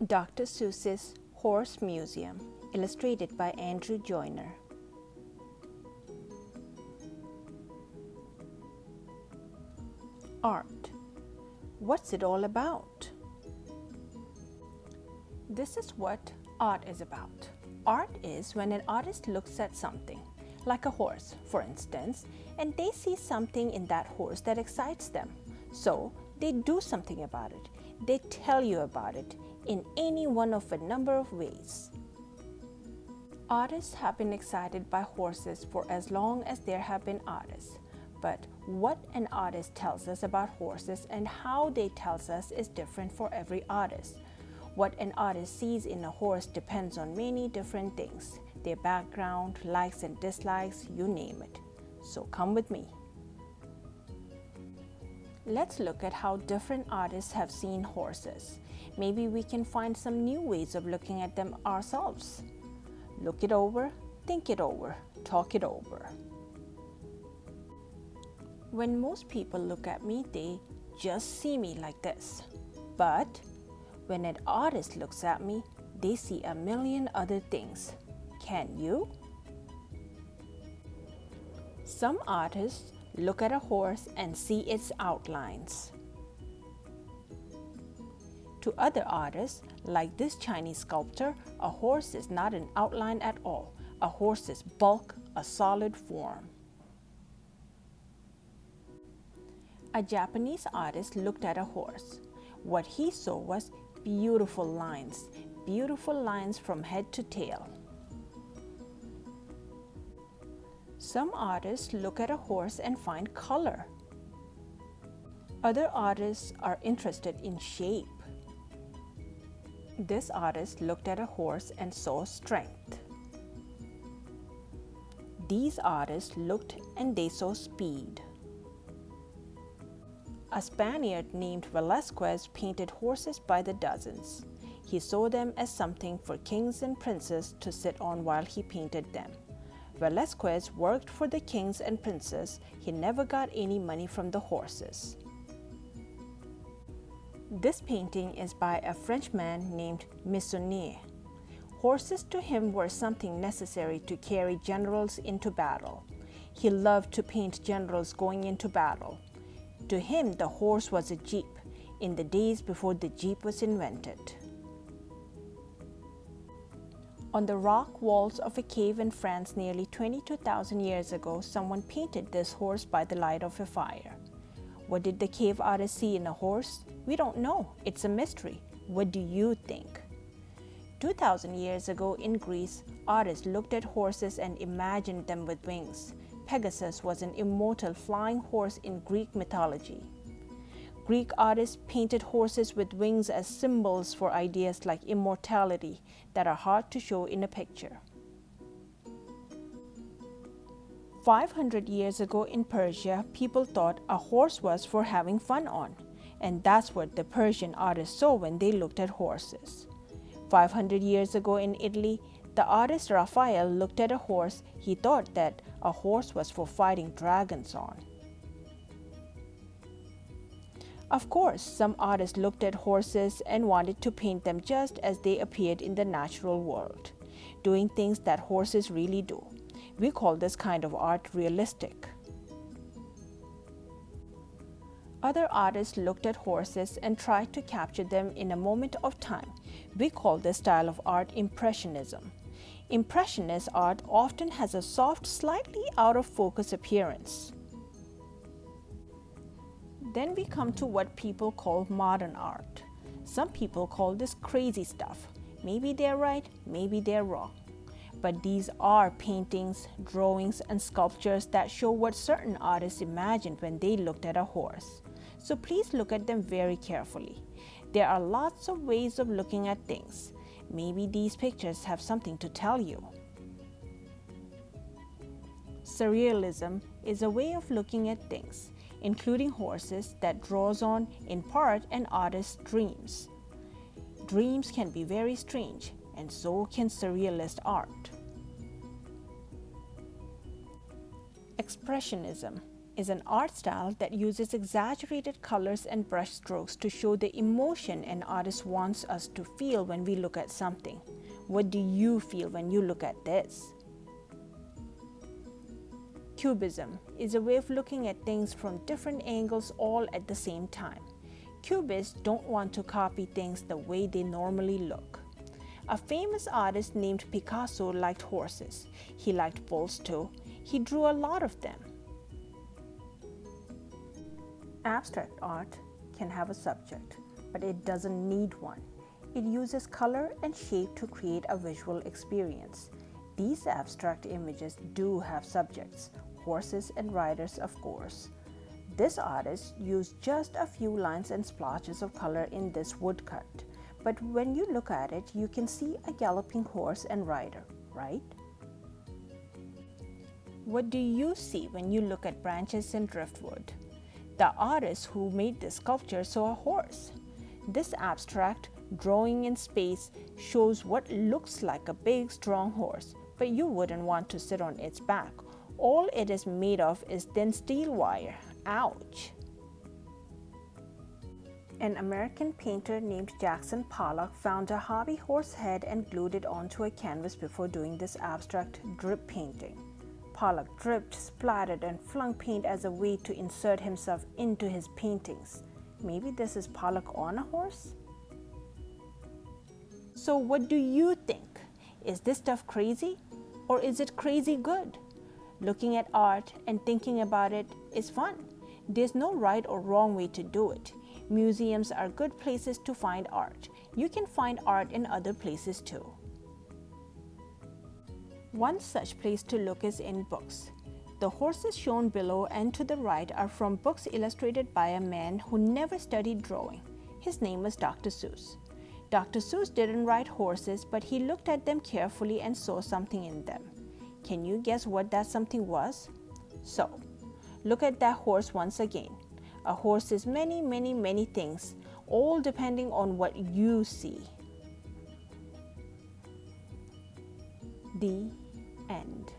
Dr. Seuss's Horse Museum, illustrated by Andrew Joyner. Art. What's it all about? This is what art is about. Art is when an artist looks at something, like a horse, for instance, and they see something in that horse that excites them. So they do something about it. They tell you about it in any one of a number of ways. Artists have been excited by horses for as long as there have been artists. But what an artist tells us about horses and how they tell us is different for every artist. What an artist sees in a horse depends on many different things, their background, likes and dislikes, you name it. So come with me. Let's look at how different artists have seen horses. Maybe we can find some new ways of looking at them ourselves. Look it over, think it over, talk it over. When most people look at me, they just see me like this. But when an artist looks at me, they see a million other things. Can you? Some artists look at a horse and see its outlines. To other artists, like this Chinese sculptor, a horse is not an outline at all. A horse is bulk, a solid form. A Japanese artist looked at a horse. What he saw was beautiful lines from head to tail. Some artists look at a horse and find color. Other artists are interested in shape. This artist looked at a horse and saw strength. These artists looked and they saw speed. A Spaniard named Velázquez painted horses by the dozens. He saw them as something for kings and princes to sit on while he painted them. Velázquez worked for the kings and princes. He never got any money from the horses. This painting is by a Frenchman named Meissonier. Horses to him were something necessary to carry generals into battle. He loved to paint generals going into battle. To him, the horse was a jeep in the days before the jeep was invented. On the rock walls of a cave in France nearly 22,000 years ago, someone painted this horse by the light of a fire. What did the cave artist see in a horse? We don't know. It's a mystery. What do you think? 2,000 years ago in Greece, artists looked at horses and imagined them with wings. Pegasus was an immortal flying horse in Greek mythology. Greek artists painted horses with wings as symbols for ideas like immortality that are hard to show in a picture. 500 years ago in Persia, people thought a horse was for having fun on, and that's what the Persian artists saw when they looked at horses. 500 years ago in Italy, the artist Raphael looked at a horse. He thought that a horse was for fighting dragons on. Of course, some artists looked at horses and wanted to paint them just as they appeared in the natural world, doing things that horses really do. We call this kind of art realistic. Other artists looked at horses and tried to capture them in a moment of time. We call this style of art Impressionism. Impressionist art often has a soft, slightly out of focus appearance. Then we come to what people call modern art. Some people call this crazy stuff. Maybe they're right, maybe they're wrong. But these are paintings, drawings, and sculptures that show what certain artists imagined when they looked at a horse. So please look at them very carefully. There are lots of ways of looking at things. Maybe these pictures have something to tell you. Surrealism is a way of looking at things, including horses, that draws on, in part, an artist's dreams. Dreams can be very strange, and so can surrealist art. Expressionism. is an art style that uses exaggerated colors and brush strokes to show the emotion an artist wants us to feel when we look at something. What do you feel when you look at this? Cubism is a way of looking at things from different angles all at the same time. Cubists don't want to copy things the way they normally look. A famous artist named Picasso liked horses. He liked bulls too. He drew a lot of them. Abstract art can have a subject, but it doesn't need one. It uses color and shape to create a visual experience. These abstract images do have subjects, horses and riders, of course. This artist used just a few lines and splotches of color in this woodcut, but when you look at it, you can see a galloping horse and rider, right? What do you see when you look at branches and driftwood? The artist who made this sculpture saw a horse. This abstract drawing in space shows what looks like a big, strong horse, but you wouldn't want to sit on its back. All it is made of is thin steel wire. Ouch! An American painter named Jackson Pollock found a hobby horse head and glued it onto a canvas before doing this abstract drip painting. Pollock dripped, splattered, and flung paint as a way to insert himself into his paintings. Maybe this is Pollock on a horse? So what do you think? Is this stuff crazy? Or is it crazy good? Looking at art and thinking about it is fun. There's no right or wrong way to do it. Museums are good places to find art. You can find art in other places too. One such place to look is in books. The horses shown below and to the right are from books illustrated by a man who never studied drawing. His name was Dr. Seuss. Dr. Seuss didn't write horses, but he looked at them carefully and saw something in them. Can you guess what that something was? So, look at that horse once again. A horse is many, many, many things, all depending on what you see. The end.